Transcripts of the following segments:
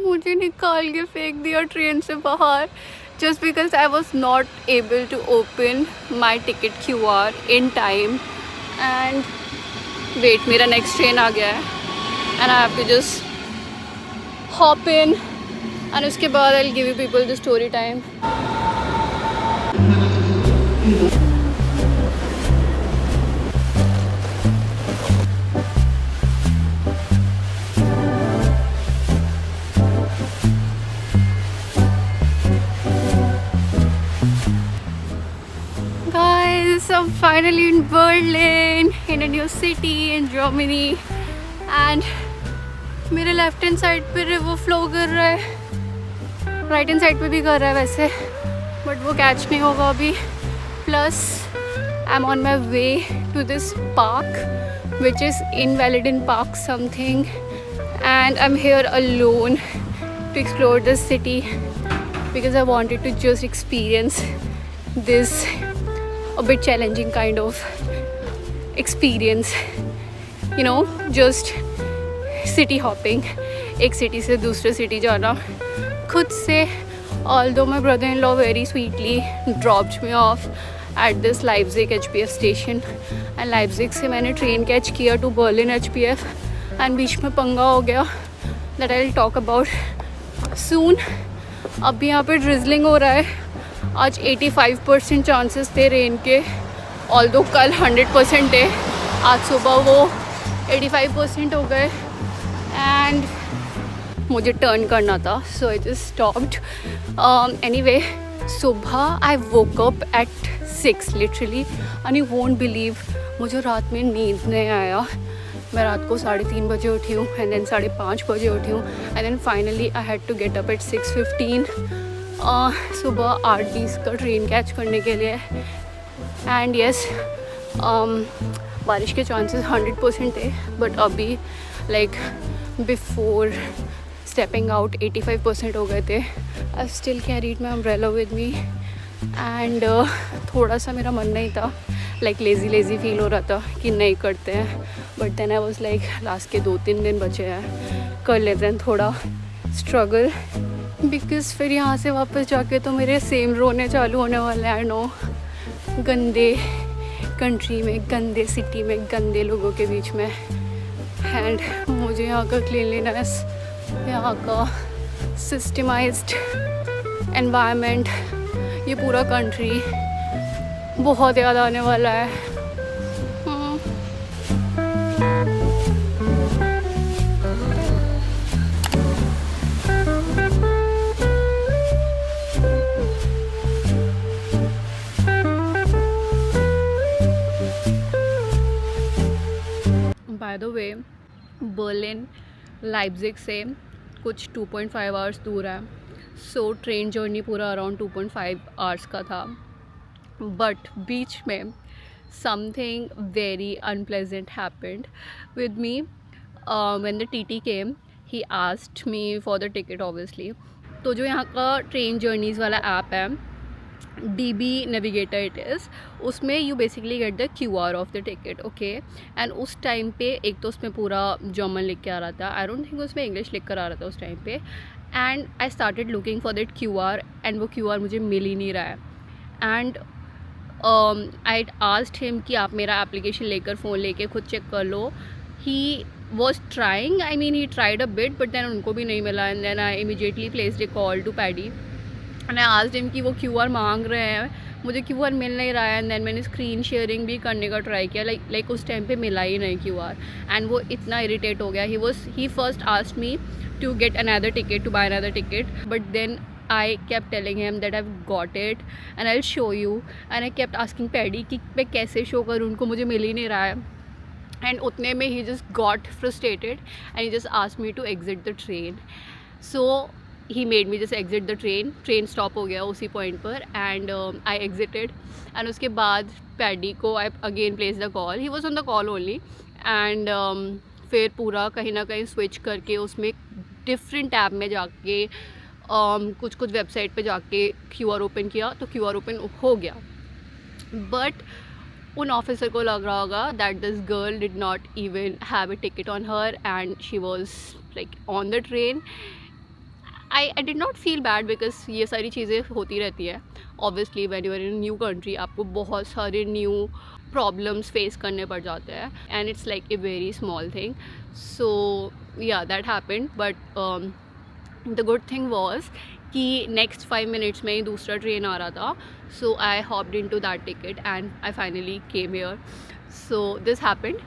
मुझे निकाल के फेंक दिया ट्रेन से बाहर just because I was not able to open my ticket QR in time. And wait, मेरा next train आ गया है and I have to just hop in and उसके बाद I'll give you people the story time. Guys, I'm finally in Berlin, in a new city in Germany, and मेरे left hand side पे river flow कर रहा है, right hand side पे भी कर रहा है वैसे, बट वो कैच नहीं होगा अभी. Plus I am on my way to this park which is Invaliden park something, and I am here alone to explore this city because I wanted to just experience this a bit challenging kind of experience, you know, just city hopping, एक city से दूसरे city जाना खुद से. Although my brother-in-law very sweetly dropped me off at this Leipzig HPF station, and Leipzig से मैंने train catch किया to Berlin HPF, and बीच में पंगा हो गया that I'll talk about soon. अभी यहाँ पे drizzling हो रहा है. आज 85% चांसेस थे रेन के, ऑल्दो कल 100% है. आज सुबह वो 85% हो गए एंड मुझे टर्न करना था, so I just stopped. Anyway, सुबह I woke up at 6 literally, and you won't believe मुझे रात में नींद नहीं आया. मैं रात को 3:30 बजे उठी हूँ, एंड देन 5:30 बजे उठी हूँ, and then finally I had to get up at 6:15 सुबह 8:20 का ट्रेन कैच करने के लिए. एंड येस, बारिश के चांसेस 100% है, बट अभी लाइक बिफोर स्टेपिंग आउट 85% हो गए थे. I still carried my umbrella with me, and थोड़ा सा मेरा मन नहीं था, लाइक लेज़ी फील हो रहा था कि नहीं करते हैं, but then I was like last के 2-3 दिन बचे हैं, कर लेते हैं थोड़ा स्ट्रगल, बिकॉज़ फिर यहाँ से वापस जाके तो मेरे सेम रोने चालू होने वाले हैं. आई नो, गंदे कंट्री में, गंदे सिटी में, गंदे लोगों के बीच में, एंड मुझे यहाँ का क्लीनलीनेस, यहाँ का सिस्टमाइज्ड एनवायरनमेंट, ये पूरा कंट्री बहुत याद आने वाला है. Bye the way, Berlin Leipzig से कुछ 2.5 आवर्स दूर है, सो ट्रेन जर्नी पूरा अराउंड 2.5 आवर्स का था. बट बीच में something very unpleasant happened with me. When the TT came, he asked me for the ticket obviously. तो जो यहाँ का ट्रेन जर्नीज़ वाला ऐप है, DB नेविगेटर इट इज़, उसमें you basically get the QR of the ticket, okay. And उस time पे एक तो उसमें पूरा जर्मन लिख के आ रहा था, आई डोंट थिंक उसमें इंग्लिश लिख कर आ रहा था उस टाइम पे. And I started looking for that QR, and वो QR मुझे मिल ही नहीं रहा है. एंड आई आस्क्ड हिम कि आप मेरा एप्लीकेशन लेकर फ़ोन लेके खुद चेक कर लो. He was trying, I mean he tried a bit, but then उनको भी नहीं मिला. And then I immediately placed a call to Paddy, and I asked him कि वो QR मांग रहे हैं, मुझे QR मिल नहीं रहा है. एंड देन मैंने स्क्रीन शेयरिंग भी करने का ट्राई किया, लाइक उस टाइम पे मिला ही नहीं QR. एंड वो इतना इरिटेट हो गया. He first asked me to get another ticket, to buy another ticket, but then I kept telling him that I've got it and I'll show you, and I kept asking Paddy कि मैं कैसे show करूँ, उनको मुझे मिल ही नहीं रहा है. And उतने में he just got frustrated and he just asked me to exit the train. So he made me just exit the train. Train stop हो गया उसी point पर, and I exited. And उसके बाद Paddy को I again placed the call. He was on the call only. And फिर पूरा कहीं ना कहीं switch करके उसमें different tab में जाके कुछ वेबसाइट पे जाके QR ओपन किया, तो QR ओपन हो गया. बट उन ऑफिसर को लग रहा होगा that this girl did not even have a ticket on her and she was like on the train. I did not feel bad because ये सारी चीज़ें होती रहती है. Obviously when you are in new country आपको बहुत सारे new problems face करने पड़ जाते हैं and it's like a very small thing. So yeah that happened. But the good thing was कि नेक्स्ट 5 मिनट्स में ही दूसरा ट्रेन आ रहा था. So I hopped into that ticket and I finally came here. So this happened.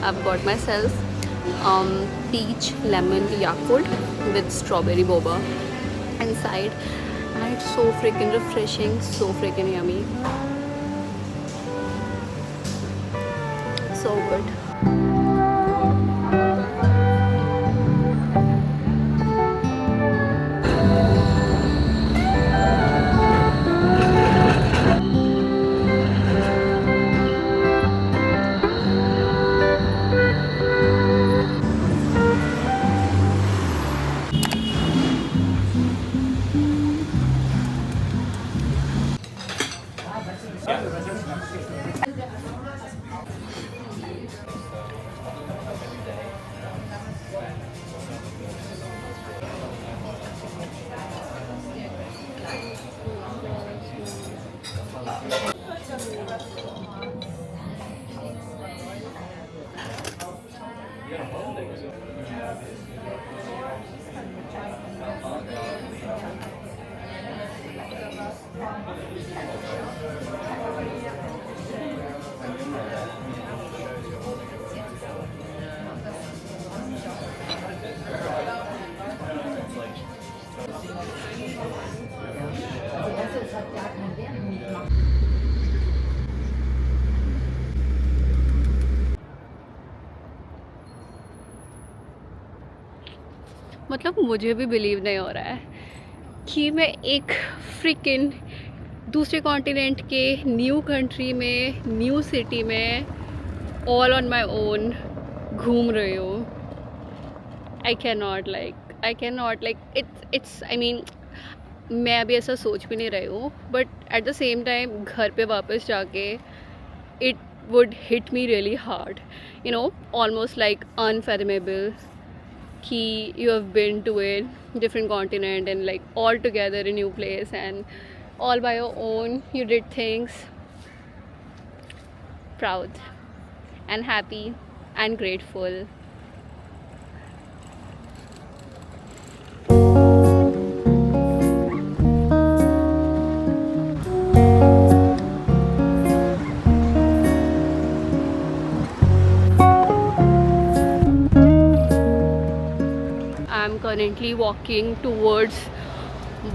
I've got myself peach lemon Yakult with strawberry boba inside and it's so freaking refreshing, so freaking yummy, so good. मतलब मुझे भी believe नहीं हो रहा है कि मैं एक फ्रिकिन दूसरे कॉन्टिनेंट के न्यू कंट्री में न्यू सिटी में ऑल ऑन माई ओन घूम रही हूँ. I can not like it's I mean मैं अभी ऐसा सोच भी नहीं रही हूँ but at the same time घर पे वापस जाके it would hit me really hard, you know, almost like unfathomable कि you have been to a different continent and like all together a new place and all by your own you did things. Proud and happy and grateful. I'm currently walking towards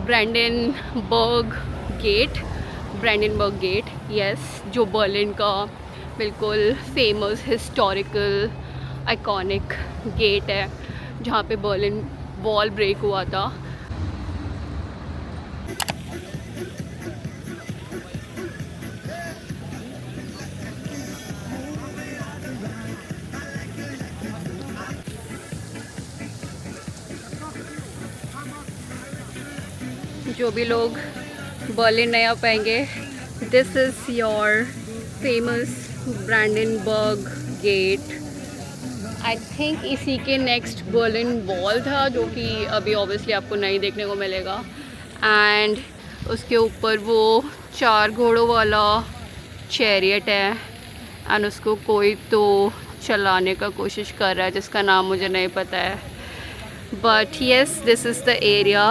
Brandenburg Gate, yes, जो Berlin का बिल्कुल famous historical iconic gate है जहाँ पे Berlin wall break हुआ था. जो भी लोग बर्लिन नहीं आ पाएंगे, this is your famous Brandenburg gate. I think इसी के नेक्स्ट बर्लिन वॉल था जो कि अभी ऑब्वियसली आपको नहीं देखने को मिलेगा. एंड उसके ऊपर वो 4 घोड़ों वाला चैरियट है एंड उसको कोई तो चलाने का कोशिश कर रहा है जिसका नाम मुझे नहीं पता है. But yes, this is the area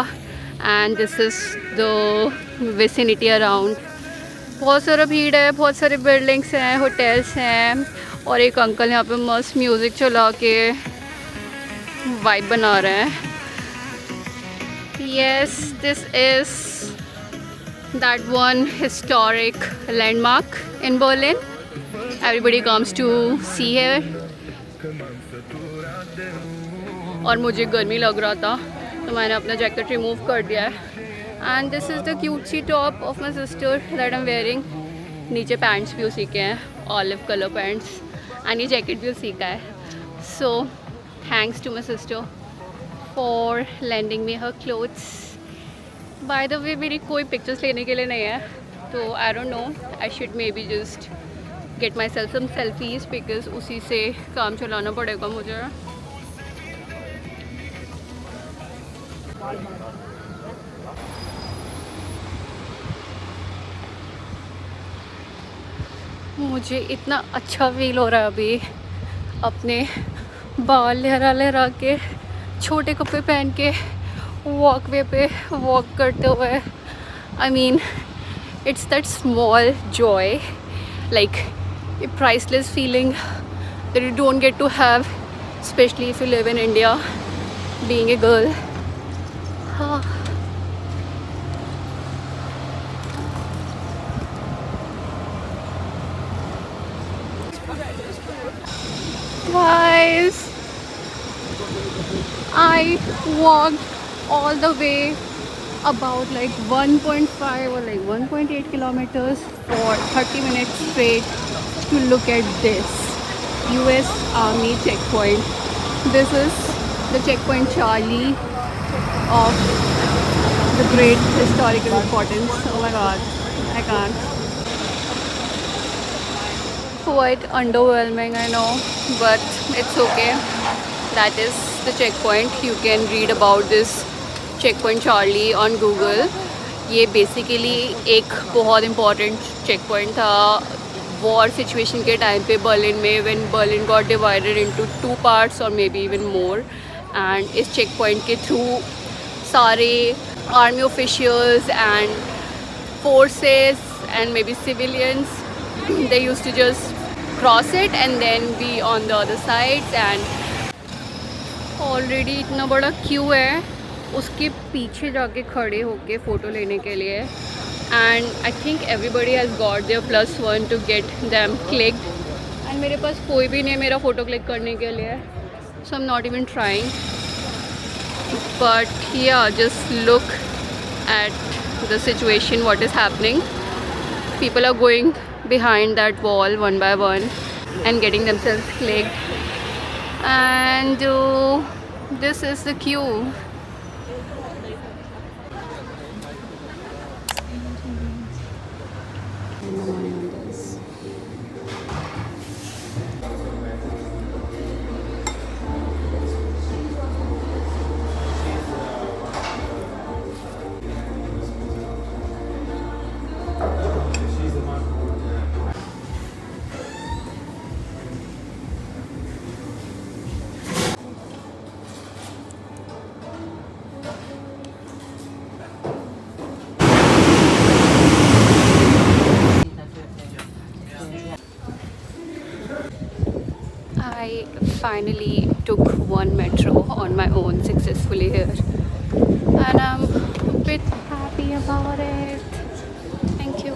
and this is the vicinity around. बहुत सारा भीड़ है, बहुत सारे बिल्डिंग्स हैं, होटल्स हैं और एक अंकल यहाँ पे मस्त म्यूज़िक चला के वाइब बना रहे हैं. Yes, this is that one historic landmark in Berlin. Everybody comes to see here और मुझे गर्मी लग रहा था तो मैंने अपना जैकेट रिमूव कर दिया है. And this is the cutesy top of my sister that I am wearing. नीचे पैंट्स भी उसी के हैं, ऑलिव कलर पैंट्स. एंड ये जैकेट भी उसी का है. So thanks to my sister for lending me her clothes. By the way मेरी कोई पिक्चर्स लेने के लिए नहीं है, तो I don't know, I should maybe just get myself some selfies because उसी से काम चलाना पड़ेगा मुझे. मुझे इतना अच्छा फील हो रहा है अभी अपने बाल लहरा लहरा के, छोटे कपड़े पहन के वॉकवे पे वॉक करते हुए. I mean it's that small Joy, like a priceless feeling that you don't get to have, especially if you live in India, being a girl. Guys, I walked all the way about like 1.5 or like 1.8 kilometers for 30 minutes straight to look at this US Army checkpoint. This is the checkpoint Charlie of the great historical importance. Oh my god, I can't. Quite underwhelming, I know, but it's okay. That is the checkpoint. You can read about this checkpoint Charlie on Google. ये basically एक बहुत important checkpoint था war situation के time पे Berlin में, when Berlin got divided into 2 parts or maybe even more. and इस check point के through सारे army officials and forces and maybe civilians, they used to just cross it and then be on the other sides. and already इतना बड़ा Q है उसके पीछे जाके खड़े होके फ़ोटो लेने के लिए. and I think everybody has got their +1 to get them clicked. and मेरे पास कोई भी नहीं है मेरा फ़ोटो क्लिक करने के लिए, so I'm not even trying. but yeah, just look at the situation, what is happening. People are going behind that wall one by one and getting themselves clicked. and this is the queue. I finally took one metro on my own successfully here, and I'm a bit happy about it. Thank you.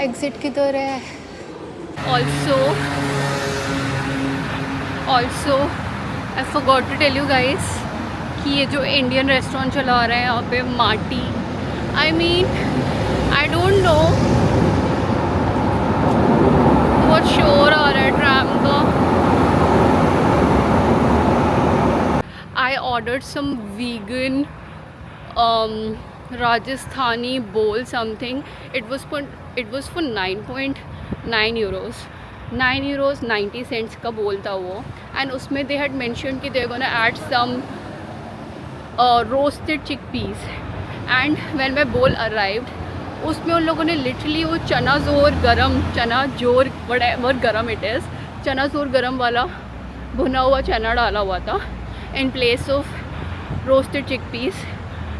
Exit किधर है? Also, I forgot to tell you guys कि ये जो Indian restaurant चला रहे हैं यहाँ पे माटी, I mean, I don't know बहुत शोर आ रहा है ट्रैम का. I ordered some vegan Rajasthani bowl something. It was for 9.9 euros. 9 euros 90 cents का बोल था वो. and उसमें they had mentioned कि they're gonna add some roasted chickpeas. and when my bowl arrived, उसमें उन लोगों ने लिटरली वो चना जोर whatever गरम इट इज़, चना जोर गरम वाला भुना हुआ चना डाला हुआ था in place of roasted chickpeas.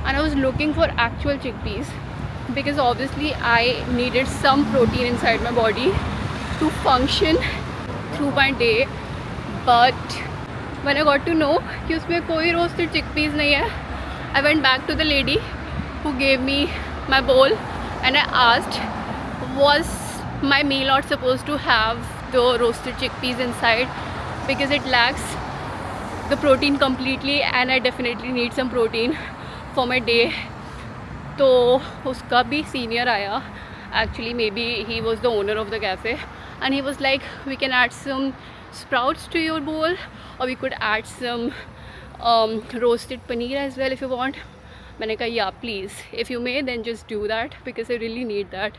and I was looking for actual chickpeas because obviously I needed some protein inside my body to function through my day. but when I got to know कि उसमें कोई roasted chickpeas नहीं है, I went back to the lady who gave me my bowl and I asked, was my meal not supposed to have the roasted chickpeas inside because it lacks the protein completely and I definitely need some protein for my day. तो उसका भी senior आया, actually maybe he was the owner of the cafe, and he was like, we can add some sprouts to your bowl or we could add some roasted paneer as well if you want. मैंने कहा या please, if you may then just do that because I really need that.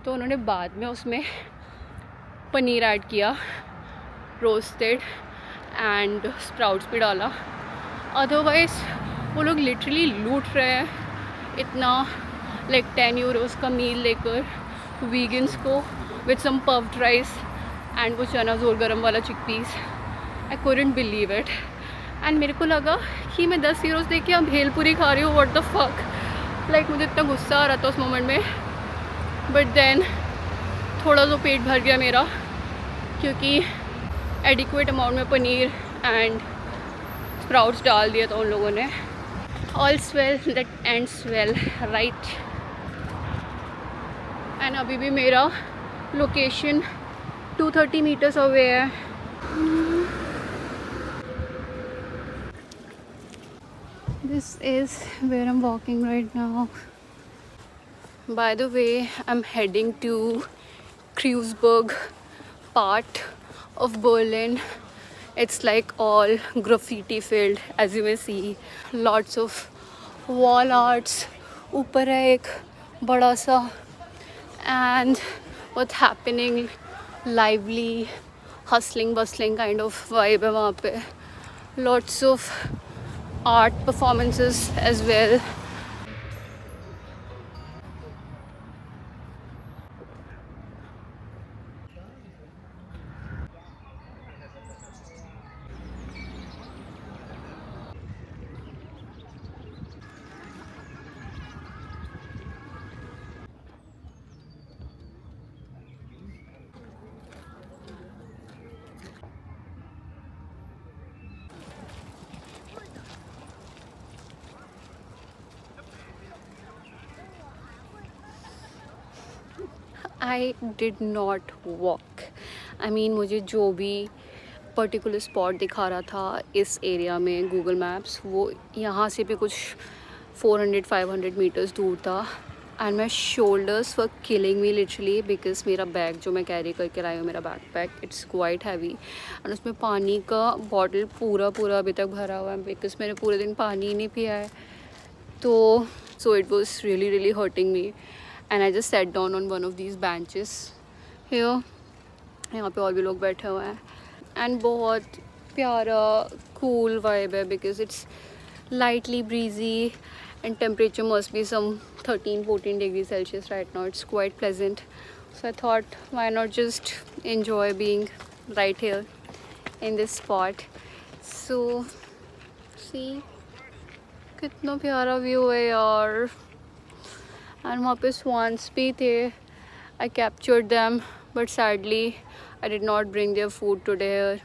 तो उन्होंने बाद में उसमें paneer add किया, roasted and sprouts भी डाला. अदरवाइज़ वो लोग लिटरली लूट रहे हैं इतना, लाइक 10 यूरोज़ का मील लेकर वीगन्स को with some puffed rice and वो चना जोर गरम वाला chickpeas. I couldn't believe it. And मेरे को लगा कि मैं 10 यूरोज़ दे के अब भेलपुरी खा रही हूँ, व्हाट द फक. लाइक मुझे इतना गुस्सा आ रहा था उस मोमेंट में. बट देन थोड़ा तो पेट भर गया मेरा क्योंकि एडिक्वेट अमाउंट में पनीर एंड स्प्राउट्स डाल दिया था उन लोगों ने. All's well that ends well, right. And अभी भी मेरा लोकेशन 230 मीटर्स अवे है. This is where I'm walking right now. By the way, I'm heading to Kreuzberg part of Berlin. It's like all graffiti filled, as you may see. Lots of wall arts. ऊपर है एक बड़ा सा, and what's happening, lively, hustling, bustling kind of vibe है वहाँ पे. Lots of art performances as well. I did not walk. I mean मुझे जो भी पर्टिकुलर स्पॉट दिखा रहा था इस एरिया में गूगल मैप्स, वो यहाँ से भी कुछ 400-500 मीटर्स दूर था. And my shoulders were killing me literally because मेरा बैग जो मैं कैरी करके लाई हूँ, मेरा backpack, it's quite heavy. And उसमें पानी का बॉटल पूरा अभी तक भरा हुआ है बिकॉज मैंने पूरे दिन पानी ही नहीं पिया है. तो so it was really hurting me. And I just set down on one of these benches here. यहाँ पे और भी लोग बैठे हुए हैं एंड बहुत प्यारा कूल वाइब है because it's lightly breezy and temperature must be some 13-14 degrees Celsius right now. It's quite pleasant. So I thought why not just enjoy being right here in this spot. So see कितना प्यारा view है यार. And वहाँ पे swans भी थे. I captured them but sadly I did not bring their food today here.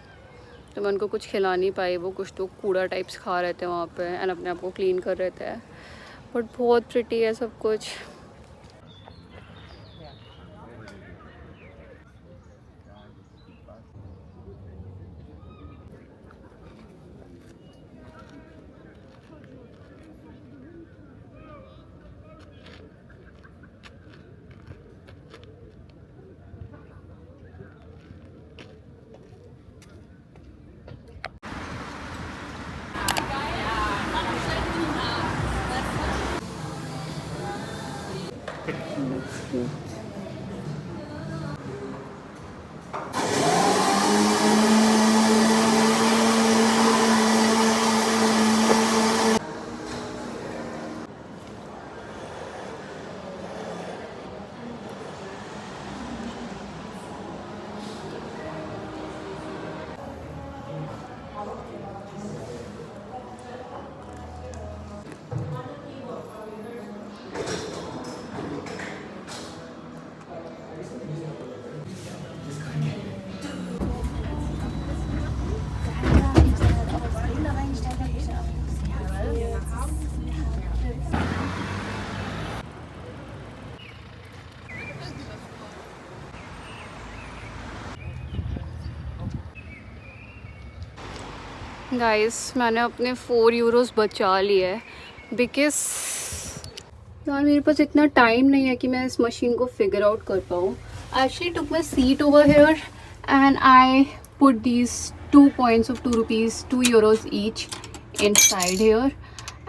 तो मैं उनको कुछ खिला नहीं पाई. वो कुछ तो कूड़ा टाइप्स खा रहे थे वहाँ पे एंड अपने आप को क्लीन कर रहे थे. बट बहुत प्रिटी है सब कुछ. गाइस मैंने अपने 4 यूरोस बचा लिए है बिकॉज यार मेरे पास इतना टाइम नहीं है कि मैं इस मशीन को फिगर आउट कर पाऊँ. I actually took my seat over here and I put these 2 coins of 2 rupees, 2 euros each inside here,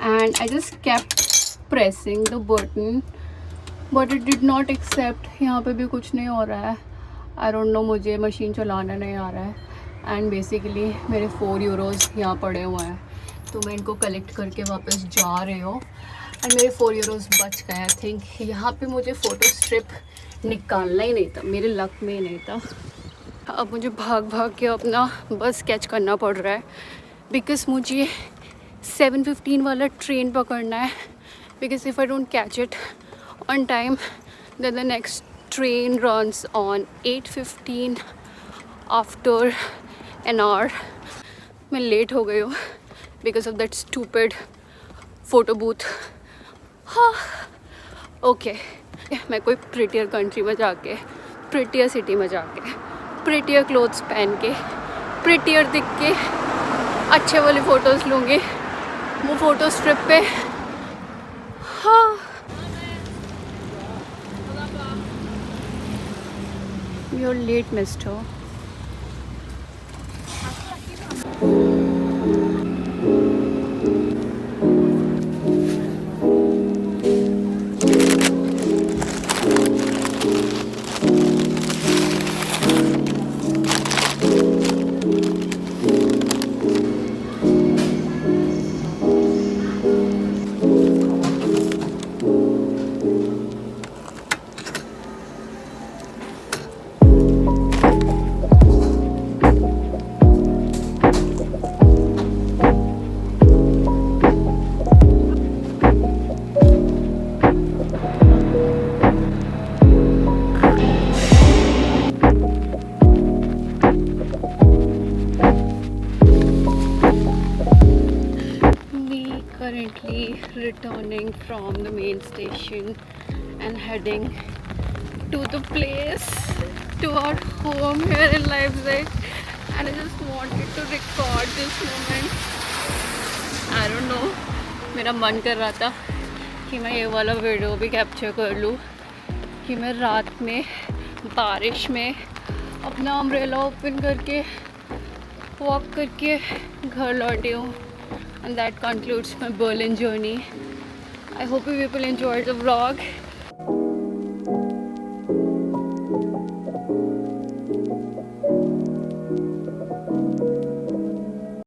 and I just kept pressing the button but it did not accept. यहाँ पे भी कुछ नहीं हो रहा है. I don't know, मुझे machine चलाना नहीं आ रहा है. एंड बेसिकली मेरे 4 यूरोज़ यहाँ पड़े हुए हैं तो मैं इनको कलेक्ट करके वापस जा रही हूँ. एंड मेरे 4 यूरोज़ बच गए. आई थिंक यहाँ पे मुझे फ़ोटो स्ट्रिप निकालना ही नहीं था, मेरे लक में ही नहीं था. अब मुझे भाग भाग के अपना बस कैच करना पड़ रहा है बिकॉज मुझे 7:15 वाला ट्रेन पकड़ना है. Because if I don't catch it on time then the next train runs on 8:15 after an hour. मैं लेट हो गई हूँ because of that stupid photo booth. हाँ ओके, मैं कोई प्रिटियर कंट्री में जाके, प्रिटियर सिटी में जाके, प्रिटियर क्लोथ्स पहन के, प्रिटियर दिख के अच्छे वाले फ़ोटोज़ लूँगी वो फ़ोटो स्ट्रिप पे. हाँ you are late mister. Currently returning from the main station and heading to the place, to our home here in Leipzig, and I just wanted to record this moment. I don't know, मेरा मन कर रहा था कि मैं ये वाला video भी कैप्चर कर लूँ कि मैं रात में बारिश में अपना अम्ब्रेला ओपन करके वॉक करके घर लौटी हूँ. And that concludes my Berlin journey. I hope you people enjoyed the vlog.